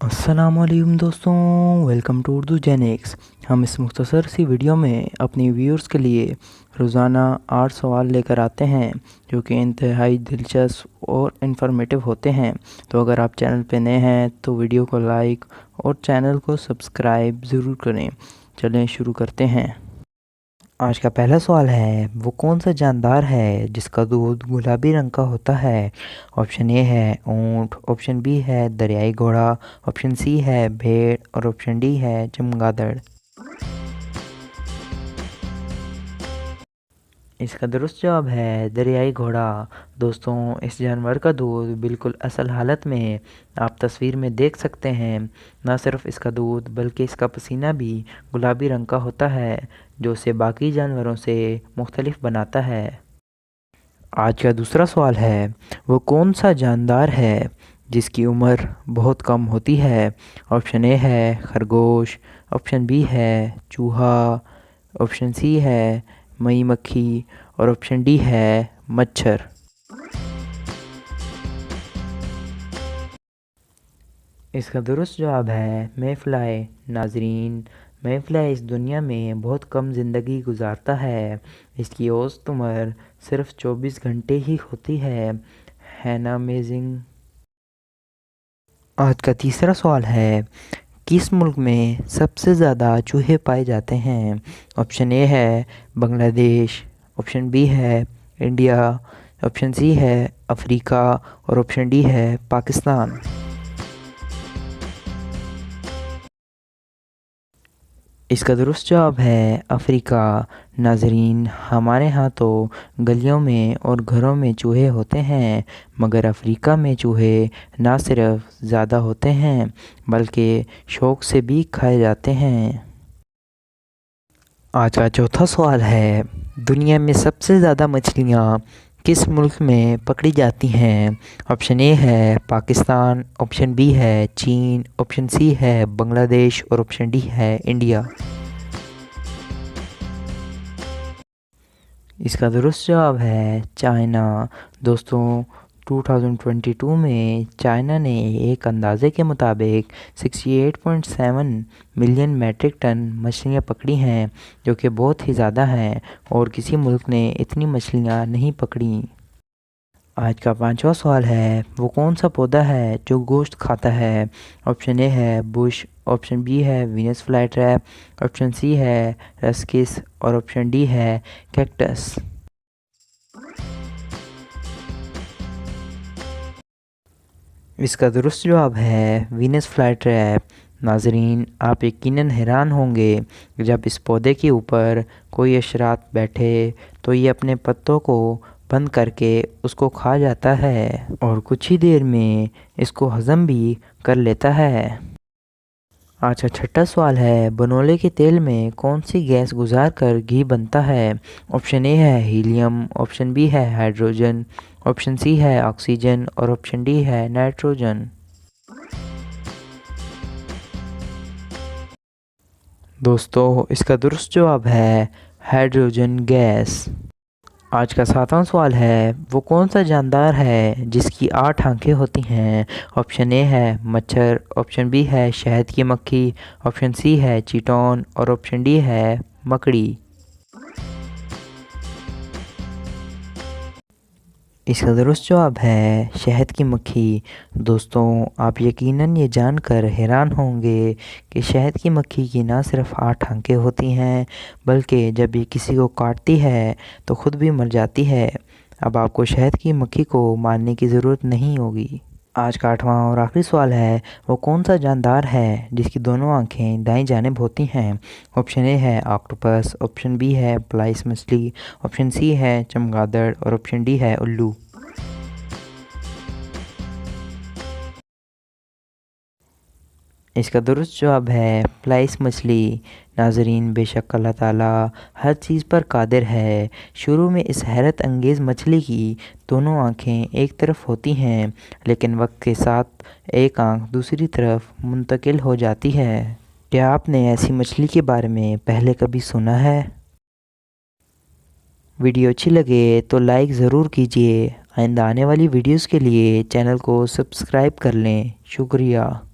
अस्सलामुअलैकुम दोस्तों, welcome to Urdu जेनिक्स। हम इस मुख्तसर सी वीडियो में अपनी व्यूअर्स के लिए रोज़ाना 8 सवाल लेकर आते हैं जो कि इंतहाई दिलचस्प और इन्फॉर्मेटिव होते हैं। तो अगर आप चैनल पे नए हैं तो वीडियो को लाइक और चैनल को सब्सक्राइब ज़रूर करें। चलें शुरू करते हैं। आज का पहला सवाल है, वो कौन सा जानदार है जिसका दूध गुलाबी रंग का होता है। ऑप्शन ए है ऊंट, ऑप्शन बी है दरियाई घोड़ा, ऑप्शन सी है भेड़ और ऑप्शन डी है चमगादड़। इसका दुरुस्त जवाब है दरियाई घोड़ा। दोस्तों, इस जानवर का दूध बिल्कुल असल हालत में आप तस्वीर में देख सकते हैं। न सिर्फ इसका दूध बल्कि इसका पसीना भी गुलाबी रंग का होता है जो उसे बाकी जानवरों से मुख्तलिफ बनाता है। आज का दूसरा सवाल है, वो कौन सा जानदार है जिसकी उम्र बहुत कम होती है। ऑप्शन ए है खरगोश, ऑप्शन बी है चूहा, ऑप्शन सी है मई मक्खी और ऑप्शन डी है मच्छर। इसका दुरुस्त जवाब है मेफ्लाई। नाजरीन, मेफ्लाई इस दुनिया में बहुत कम ज़िंदगी गुजारता है। इसकी औसत उम्र सिर्फ 24 घंटे ही होती है ना अमेजिंग। आज का तीसरा सवाल है, किस मुल्क में सबसे ज़्यादा चूहे पाए जाते हैं। ऑप्शन ए है बांग्लादेश, ऑप्शन बी है इंडिया, ऑप्शन सी है अफ्रीका और ऑप्शन डी है पाकिस्तान। इसका दुरुस्त जवाब है अफ्रीका। नाजरीन, हमारे यहाँ तो गलियों में और घरों में चूहे होते हैं, मगर अफ्रीका में चूहे ना सिर्फ ज़्यादा होते हैं बल्कि शौक से भी खाए जाते हैं। आज का चौथा सवाल है, दुनिया में सबसे ज़्यादा मछलियाँ किस मुल्क में पकड़ी जाती हैं। ऑप्शन ए है पाकिस्तान, ऑप्शन बी है चीन, ऑप्शन सी है बांग्लादेश और ऑप्शन डी है इंडिया। इसका दुरुस्त जवाब है चाइना। दोस्तों, 2022 में चाइना ने एक अंदाजे के मुताबिक 68.7 मिलियन मैट्रिक टन मछलियाँ पकड़ी हैं जो कि बहुत ही ज़्यादा हैं और किसी मुल्क ने इतनी मछलियाँ नहीं पकड़ी। आज का पांचवा सवाल है, वो कौन सा पौधा है जो गोश्त खाता है। ऑप्शन ए है बुश, ऑप्शन बी है वीनस फ्लाईट्रैप, ऑप्शन सी है रस्किस और ऑप्शन डी है कैक्टस। इसका दुरुस्त जवाब है वीनस फ्लाईट्रैप। नाजरीन, आप यकीनन हैरान होंगे जब इस पौधे के ऊपर कोई हशरात बैठे तो ये अपने पत्तों को बंद करके उसको खा जाता है और कुछ ही देर में इसको हज़म भी कर लेता है। अच्छा, छठा सवाल है, बनोले के तेल में कौन सी गैस गुजार कर घी बनता है। ऑप्शन ए है हीलियम, ऑप्शन बी है हाइड्रोजन, ऑप्शन सी है ऑक्सीजन और ऑप्शन डी है नाइट्रोजन। दोस्तों, इसका दुरुस्त जवाब है हाइड्रोजन गैस। आज का सातवां सवाल है, वो कौन सा जानदार है जिसकी 8 आंखें होती हैं। ऑप्शन ए है मच्छर, ऑप्शन बी है शहद की मक्खी, ऑप्शन सी है चीटोन और ऑप्शन डी है मकड़ी। इसका दुरुस्त जवाब है शहद की मक्खी। दोस्तों, आप यकीनन ये जानकर हैरान होंगे कि शहद की मक्खी की ना सिर्फ 8 आंखें होती हैं बल्कि जब ये किसी को काटती है तो खुद भी मर जाती है। अब आपको शहद की मक्खी को मारने की ज़रूरत नहीं होगी। आज का 8वां और आखिरी सवाल है, वो कौन सा जानदार है जिसकी दोनों आंखें दाईं जानिब होती हैं। ऑप्शन ए है ऑक्टोपस, ऑप्शन बी है प्लाइस मछली, ऑप्शन सी है चमगादड़ और ऑप्शन डी है उल्लू। इसका दुरुस्त जवाब है प्लाइस मछली। नाजरीन, बेशक अल्लाह ताला हर चीज़ पर कादिर है। शुरू में इस हैरत अंगेज़ मछली की दोनों आंखें एक तरफ होती हैं, लेकिन वक्त के साथ एक आंख दूसरी तरफ मुंतकिल हो जाती है। क्या आपने ऐसी मछली के बारे में पहले कभी सुना है? वीडियो अच्छी लगे तो लाइक ज़रूर कीजिए। आइंदा आने वाली वीडियोस के लिए चैनल को सब्सक्राइब कर लें। शुक्रिया।